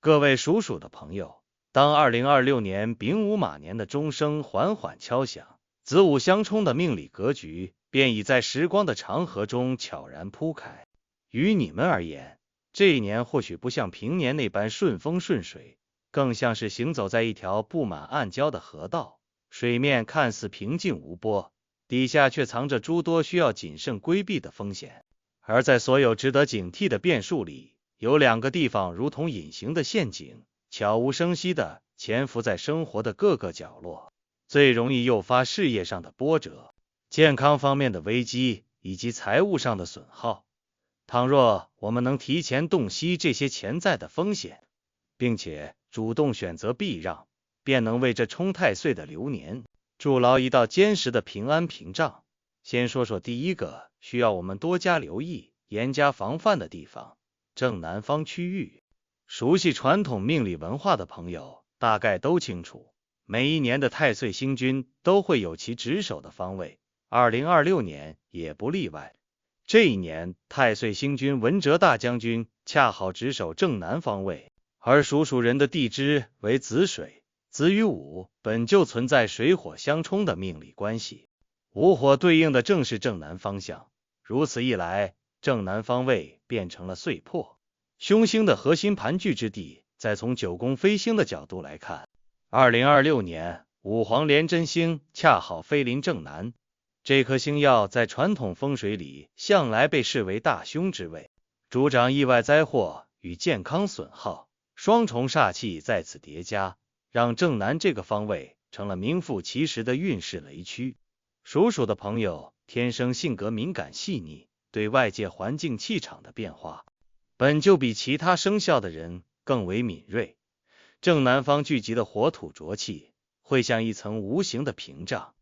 各位属鼠的朋友，当2026年丙午马年的钟声缓缓敲响，子午相冲的命理格局便已在时光的长河中悄然铺开。于你们而言，这一年或许不像平年那般顺风顺水，更像是行走在一条布满暗礁的河道，水面看似平静无波，底下却藏着诸多需要谨慎规避的风险。而在所有值得警惕的变数里，有两个地方如同隐形的陷阱，悄无声息地潜伏在生活的各个角落，最容易诱发事业上的波折、健康方面的危机以及财务上的损耗。倘若我们能提前洞悉这些潜在的风险，并且主动选择避让，便能为这冲太岁的流年筑牢一道坚实的平安屏障。先说说第一个需要我们多加留意、严加防范的地方。正南方区域，熟悉传统命理文化的朋友大概都清楚，每一年的太岁星君都会有其值守的方位，2026年也不例外。这一年，太岁星君文哲大将军恰好值守正南方位，而属鼠人的地支为子水，子与午本就存在水火相冲的命理关系，午火对应的正是正南方向，如此一来，正南方位变成了岁破凶星的核心盘踞之地。再从九宫飞星的角度来看，2026年五黄廉贞星恰好飞临正南，这颗星耀在传统风水里向来被视为大凶之位，主掌意外灾祸与健康损耗，双重煞气在此叠加，让正南这个方位成了名副其实的运势雷区。属鼠的朋友天生性格敏感细腻，对外界环境气场的变化本就比其他生肖的人更为敏锐。正南方聚集的火土浊气会像一层无形的屏障，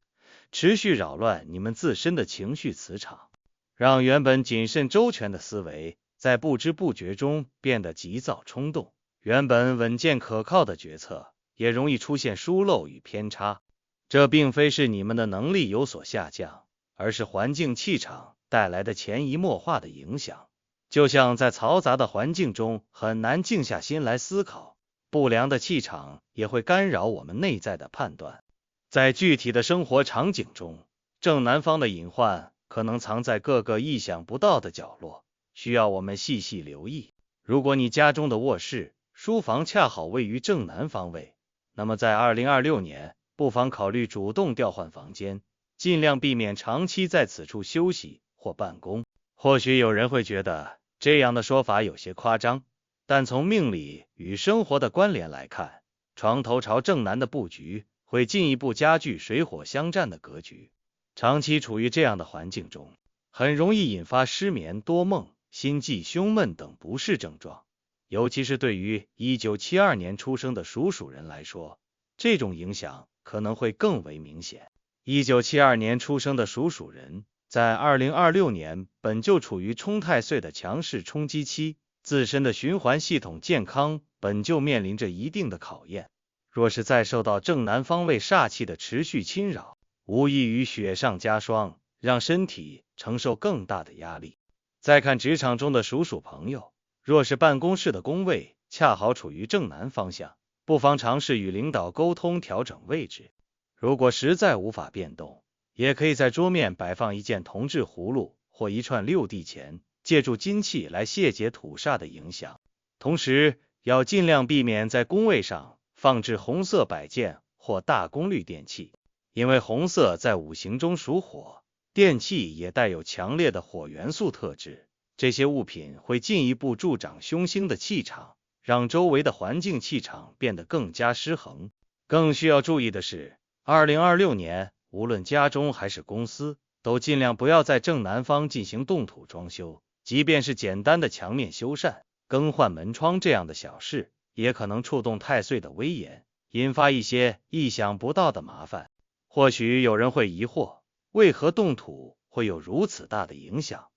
持续扰乱你们自身的情绪磁场，让原本谨慎周全的思维在不知不觉中变得急躁冲动，原本稳健可靠的决策也容易出现疏漏与偏差。这并非是你们的能力有所下降，而是环境气场带来的潜移默化的影响。就像在嘈杂的环境中很难静下心来思考，不良的气场也会干扰我们内在的判断。在具体的生活场景中，正南方的隐患可能藏在各个意想不到的角落，需要我们细细留意。如果你家中的卧室、书房恰好位于正南方位，那么在2026年不妨考虑主动调换房间，尽量避免长期在此处休息或办公。或许有人会觉得这样的说法有些夸张，但从命理与生活的关联来看，床头朝正南的布局会进一步加剧水火相战的格局。长期处于这样的环境中，很容易引发失眠、多梦、心悸、胸闷等不适症状。尤其是对于1972年出生的属鼠人来说，这种影响可能会更为明显。1972年出生的属鼠人在2026年本就处于冲太岁的强势冲击期，自身的循环系统健康本就面临着一定的考验，若是再受到正南方位煞气的持续侵扰，无异于雪上加霜，让身体承受更大的压力。再看职场中的属鼠朋友，若是办公室的宫位恰好处于正南方向，不妨尝试与领导沟通调整位置。如果实在无法变动，也可以在桌面摆放一件铜制葫芦或一串6地钱，借助金气来泄解土煞的影响。同时要尽量避免在宫位上放置红色摆件或大功率电器，因为红色在五行中属火，电器也带有强烈的火元素特质，这些物品会进一步助长凶星的气场，让周围的环境气场变得更加失衡。更需要注意的是，2026年无论家中还是公司，都尽量不要在正南方进行动土装修，即便是简单的墙面修缮、更换门窗这样的小事，也可能触动太岁的威严，引发一些意想不到的麻烦。或许有人会疑惑，为何动土会有如此大的影响？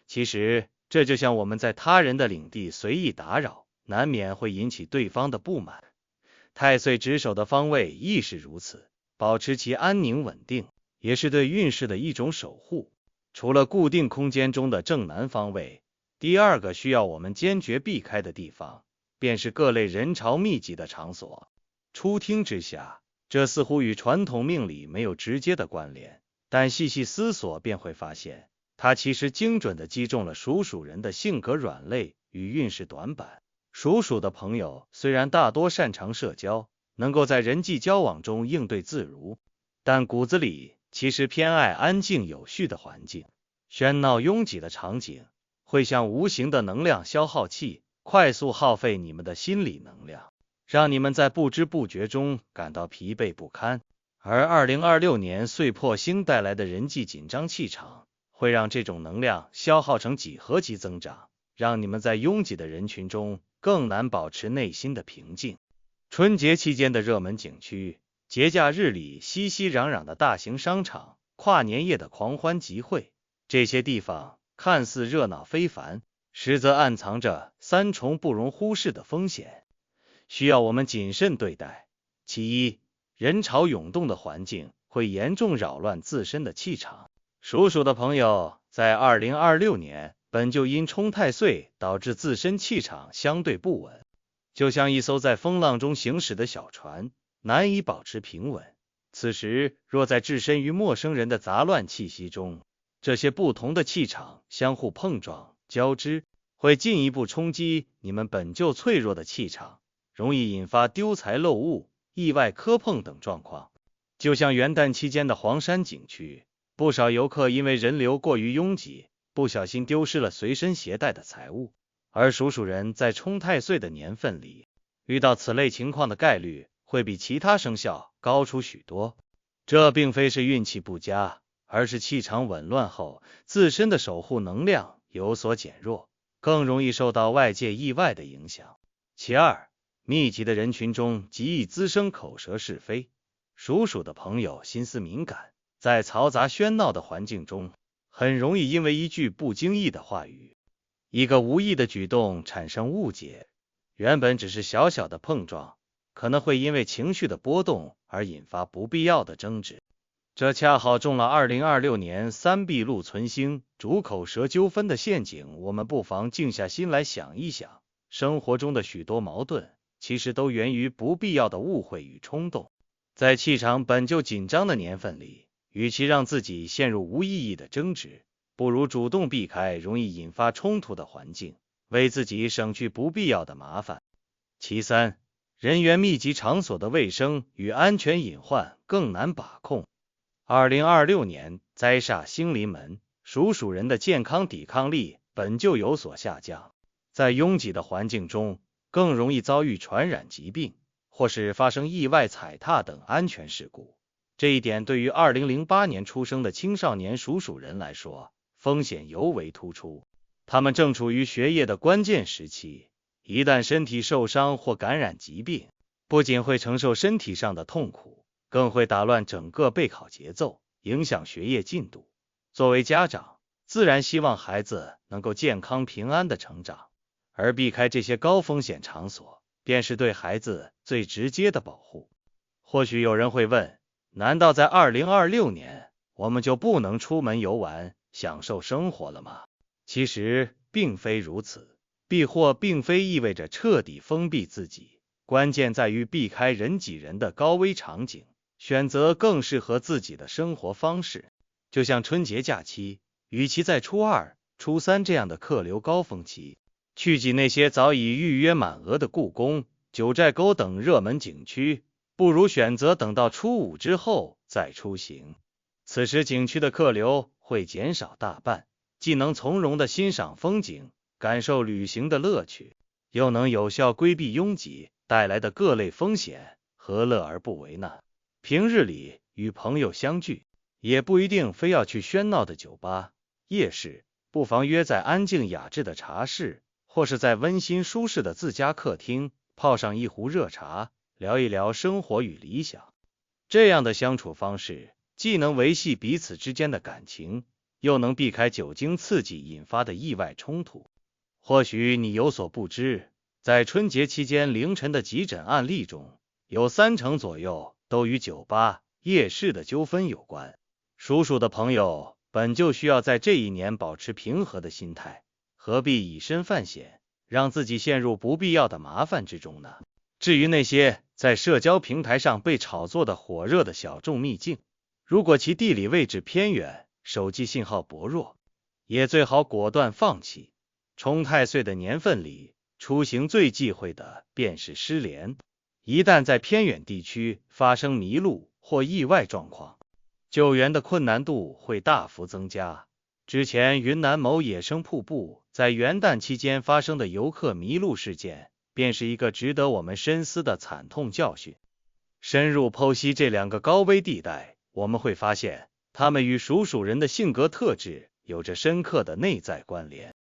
其实这就像我们在他人的领地随意打扰，难免会引起对方的不满。太岁值守的方位亦是如此，保持其安宁稳定，也是对运势的一种守护。除了固定空间中的正南方位，第二个需要我们坚决避开的地方，便是各类人潮密集的场所。初听之下，这似乎与传统命理没有直接的关联，但细细思索便会发现，它其实精准地击中了属鼠人的性格软肋与运势短板。属鼠的朋友虽然大多擅长社交，能够在人际交往中应对自如，但骨子里其实偏爱安静有序的环境。喧闹拥挤的场景会像无形的能量消耗器，快速耗费你们的心理能量，让你们在不知不觉中感到疲惫不堪。而2026年岁破星带来的人际紧张气场，会让这种能量消耗成几何级增长，让你们在拥挤的人群中更难保持内心的平静。春节期间的热门景区，节假日里熙熙攘攘的大型商场，跨年夜的狂欢集会，这些地方看似热闹非凡，实则暗藏着3重不容忽视的风险，需要我们谨慎对待。其一，人潮涌动的环境会严重扰乱自身的气场。属鼠的朋友在2026年本就因冲太岁导致自身气场相对不稳，就像一艘在风浪中行驶的小船，难以保持平稳。此时若在置身于陌生人的杂乱气息中，这些不同的气场相互碰撞交织，会进一步冲击你们本就脆弱的气场，容易引发丢财漏物、意外磕碰等状况。就像元旦期间的黄山景区，不少游客因为人流过于拥挤，不小心丢失了随身携带的财物。而属鼠人在冲太岁的年份里，遇到此类情况的概率会比其他生肖高出许多。这并非是运气不佳，而是气场紊乱后，自身的守护能量有所减弱，更容易受到外界意外的影响。其二，密集的人群中极易滋生口舌是非。属鼠的朋友心思敏感，在嘈杂喧闹的环境中，很容易因为一句不经意的话语，一个无意的举动产生误解。原本只是小小的碰撞，可能会因为情绪的波动而引发不必要的争执。这恰好中了2026年3碧禄存星主口舌纠纷的陷阱。我们不妨静下心来想一想，生活中的许多矛盾其实都源于不必要的误会与冲动。在气场本就紧张的年份里，与其让自己陷入无意义的争执，不如主动避开容易引发冲突的环境，为自己省去不必要的麻烦。其三，人员密集场所的卫生与安全隐患更难把控。2026年灾煞星临门，属鼠人的健康抵抗力本就有所下降，在拥挤的环境中更容易遭遇传染疾病，或是发生意外踩踏等安全事故。这一点对于2008年出生的青少年属鼠人来说，风险尤为突出。他们正处于学业的关键时期，一旦身体受伤或感染疾病，不仅会承受身体上的痛苦，更会打乱整个备考节奏，影响学业进度。作为家长，自然希望孩子能够健康平安的成长，而避开这些高风险场所，便是对孩子最直接的保护。或许有人会问，难道在2026年，我们就不能出门游玩，享受生活了吗？其实并非如此，避祸并非意味着彻底封闭自己，关键在于避开人挤人的高危场景，选择更适合自己的生活方式。就像春节假期，与其在初2、初3这样的客流高峰期，去挤那些早已预约满额的故宫、九寨沟等热门景区，不如选择等到初5之后再出行。此时景区的客流会减少大半，既能从容地欣赏风景，感受旅行的乐趣，又能有效规避拥挤带来的各类风险，何乐而不为呢？平日里与朋友相聚，也不一定非要去喧闹的酒吧、夜市，不妨约在安静雅致的茶室，或是在温馨舒适的自家客厅，泡上一壶热茶，聊一聊生活与理想。这样的相处方式，既能维系彼此之间的感情，又能避开酒精刺激引发的意外冲突。或许你有所不知，在春节期间凌晨的急诊案例中，有30%左右都与酒吧、夜市的纠纷有关。属鼠的朋友本就需要在这一年保持平和的心态，何必以身犯险，让自己陷入不必要的麻烦之中呢？至于那些在社交平台上被炒作的火热的小众秘境，如果其地理位置偏远，手机信号薄弱，也最好果断放弃。冲太岁的年份里，出行最忌讳的便是失联。一旦在偏远地区发生迷路或意外状况，救援的困难度会大幅增加。之前云南某野生瀑布在元旦期间发生的游客迷路事件，便是一个值得我们深思的惨痛教训。深入剖析这两个高危地带，我们会发现，它们与属鼠人的性格特质有着深刻的内在关联。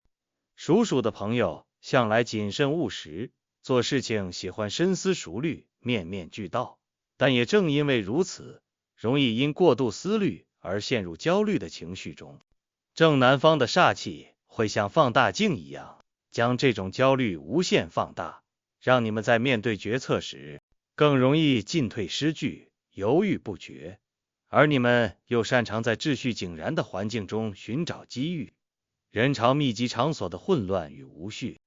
属鼠的朋友向来谨慎务实，做事情喜欢深思熟虑，面面俱到，但也正因为如此，容易因过度思虑而陷入焦虑的情绪中。正南方的煞气会像放大镜一样，将这种焦虑无限放大，让你们在面对决策时更容易进退失据，犹豫不决。而你们又擅长在秩序井然的环境中寻找机遇，人潮密集场所的混乱与无序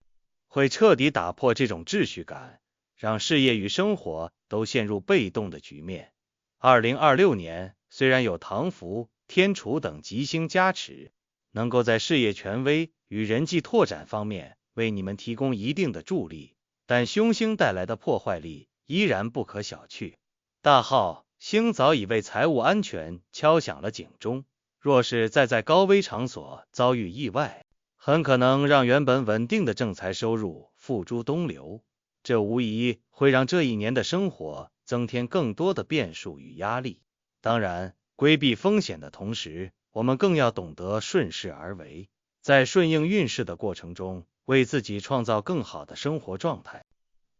会彻底打破这种秩序感，让事业与生活都陷入被动的局面。2026年虽然有唐符、天厨等吉星加持，能够在事业权威与人际拓展方面为你们提供一定的助力，但凶星带来的破坏力依然不可小觑。大号星早已为财务安全敲响了警钟，若是再在高危场所遭遇意外，很可能让原本稳定的正财收入付诸东流，这无疑会让这一年的生活增添更多的变数与压力。当然，规避风险的同时，我们更要懂得顺势而为，在顺应运势的过程中，为自己创造更好的生活状态。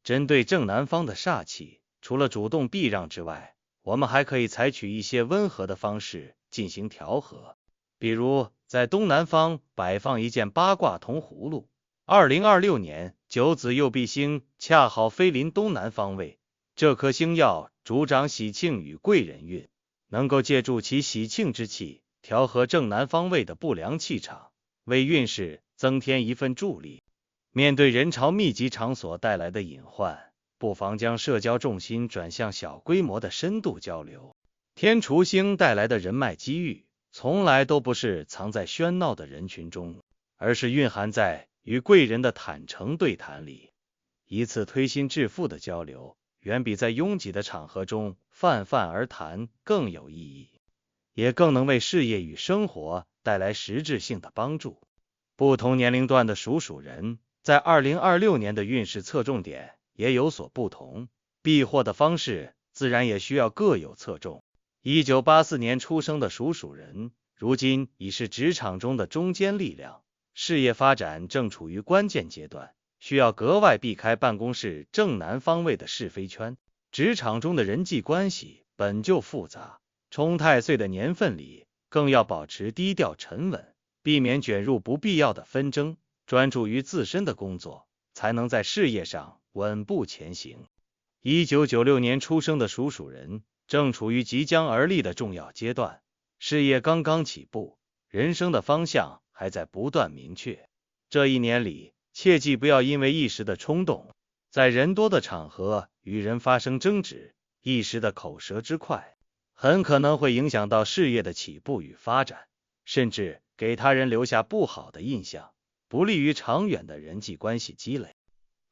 针对正南方的煞气，除了主动避让之外，我们还可以采取一些温和的方式进行调和，比如在东南方摆放一件八卦铜葫芦。2026年九子右弼星恰好飞临东南方位，这颗星曜主掌喜庆与贵人运，能够借助其喜庆之气，调和正南方位的不良气场，为运势增添一份助力。面对人潮密集场所带来的隐患，不妨将社交重心转向小规模的深度交流。天厨星带来的人脉机遇，从来都不是藏在喧闹的人群中，而是蕴含在与贵人的坦诚对谈里。一次推心置腹的交流，远比在拥挤的场合中泛泛而谈更有意义，也更能为事业与生活带来实质性的帮助。不同年龄段的属鼠人在2026年的运势侧重点也有所不同，避祸的方式自然也需要各有侧重。1984年出生的属鼠人，如今已是职场中的中坚力量，事业发展正处于关键阶段，需要格外避开办公室正南方位的是非圈。职场中的人际关系本就复杂，冲太岁的年份里更要保持低调沉稳，避免卷入不必要的纷争，专注于自身的工作，才能在事业上稳步前行。1996年出生的属鼠人正处于即将而立的重要阶段，事业刚刚起步，人生的方向还在不断明确。这一年里，切记不要因为一时的冲动，在人多的场合与人发生争执，一时的口舌之快，很可能会影响到事业的起步与发展，甚至给他人留下不好的印象，不利于长远的人际关系积累。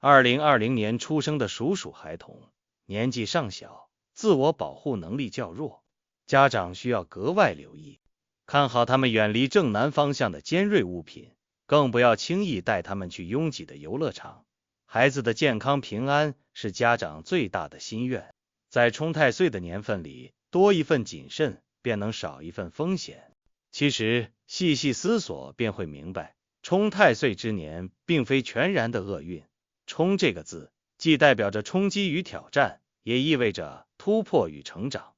2020年出生的属鼠孩童，年纪尚小，自我保护能力较弱，家长需要格外留意，看好他们远离正南方向的尖锐物品，更不要轻易带他们去拥挤的游乐场。孩子的健康平安是家长最大的心愿，在冲太岁的年份里，多一份谨慎，便能少一份风险。其实细细思索便会明白，冲太岁之年并非全然的厄运。冲这个字既代表着冲击与挑战，也意味着突破与成长。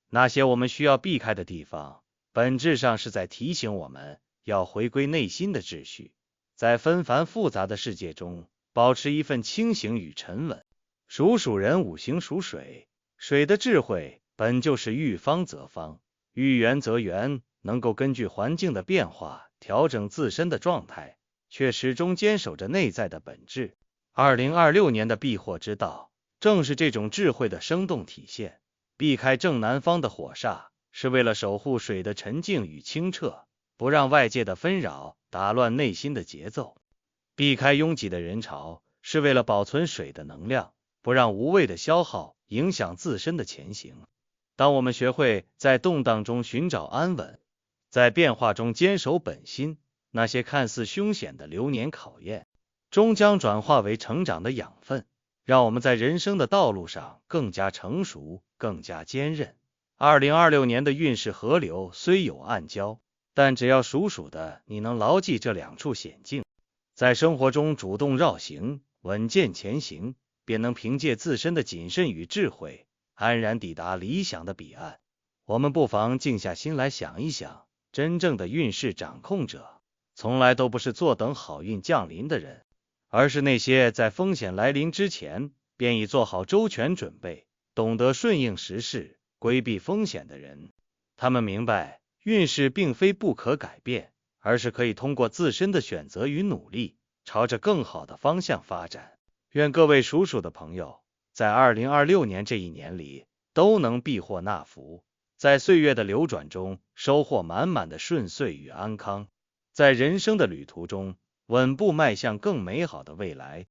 那些我们需要避开的地方，本质上是在提醒我们要回归内心的秩序，在纷繁复杂的世界中保持一份清醒与沉稳。属鼠人五行属水，水的智慧本就是遇方则方，遇圆则圆，能够根据环境的变化调整自身的状态，却始终坚守着内在的本质。2026年的避祸之道，正是这种智慧的生动体现。避开正南方的火煞，是为了守护水的沉静与清澈，不让外界的纷扰打乱内心的节奏；避开拥挤的人潮，是为了保存水的能量，不让无谓的消耗影响自身的前行。当我们学会在动荡中寻找安稳，在变化中坚守本心，那些看似凶险的流年考验，终将转化为成长的养分，让我们在人生的道路上更加成熟，更加坚韧。2026年的运势河流虽有暗礁，但只要属鼠的你能牢记这两处险境，在生活中主动绕行，稳健前行，便能凭借自身的谨慎与智慧，安然抵达理想的彼岸。我们不妨静下心来想一想，真正的运势掌控者，从来都不是坐等好运降临的人，而是那些在风险来临之前便已做好周全准备，懂得顺应时势，规避风险的人。他们明白，运势并非不可改变，而是可以通过自身的选择与努力，朝着更好的方向发展。愿各位属鼠的朋友，在2026年这一年里，都能避祸纳福，在岁月的流转中收获满满的顺遂与安康，在人生的旅途中稳步迈向更美好的未来。